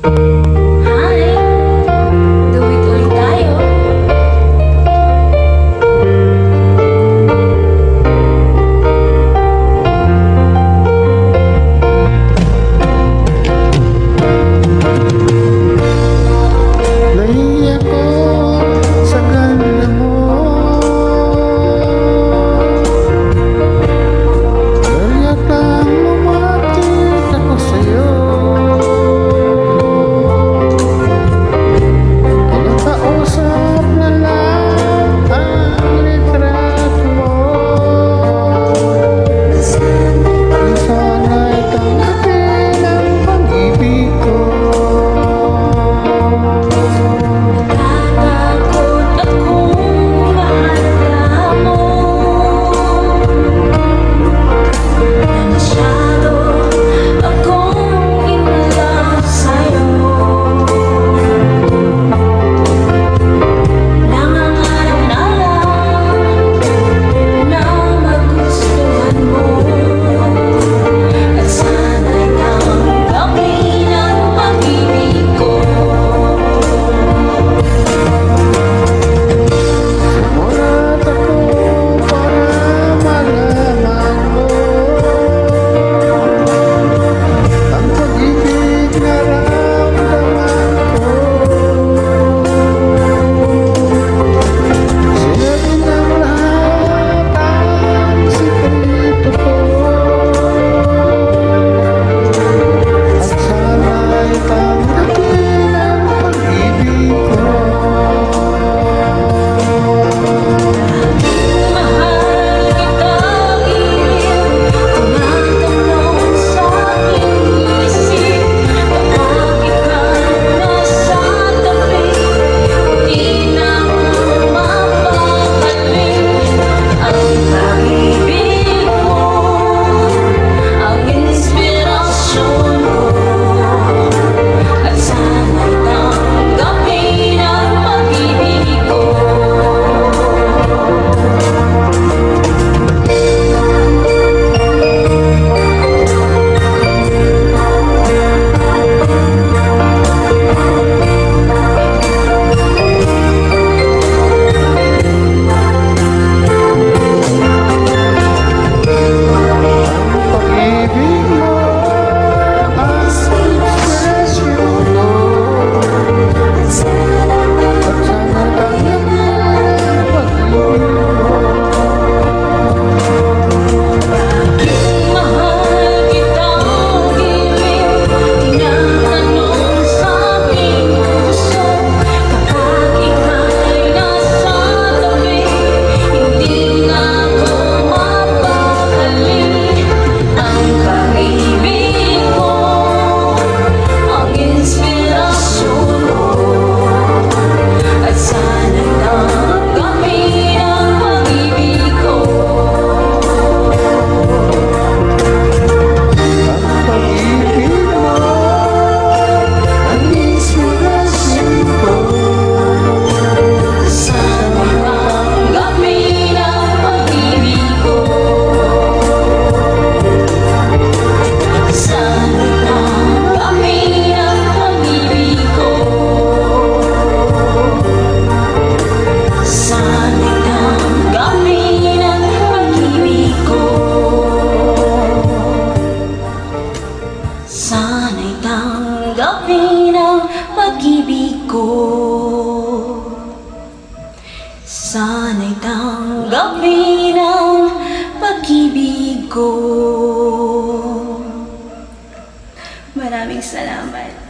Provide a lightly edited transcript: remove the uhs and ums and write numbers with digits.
Hi! Do it ulit tayo. Nahiya ko sa ganda mo, kaya tang lumapit ako sa'yo. Kinakausap na lang ang litrato mo, sana'y tanggapin ang pag-ibig ko. Natatakot akong mahal mo, na masyado akong in love sa'yo. Nangangarap na lang na magustuhan mo, at sana'y tanggapin ang pag-ibig ko. Sumulat ako para malaman mo ang pag-ibig na ramdaman ko. Sinabi ng lahat ang sikreto ko, at sana'y tanggapin ang pag-ibig ko. Mahal kita, iyon tinatanong sa aking isip. Kapag ikaw nasa tabi, di na ako mapapalin. Ang pag-ibig mo, ang inspirasyon ko, at sana'y tanggapin ang pag-ibig ko. Pag-ibig mo ang inspirasyon ko, at sana'y tanggapin ang pag-ibig mo. Mahal kitang giliw, tinatanong sa aking puso. Kapag ika'y nasa tabi, hindi na ako mapapalin. Ang pag-ibig mo, ang inspirasyon ko, at sana'y tanggapin ang pag-ibig ko. Ang pag-ibig mo ang inspirasyon ko, Sana'y tanggapin ang pag-ibig ko. Sana'y tanggapin ang pag-ibig ko. Sana'y tanggapin ang pag-ibig ko. Sana'y tanggapin ang pag-ibig ko. Sana'y tanggapin ang pag-ibig ko. Maraming salamat.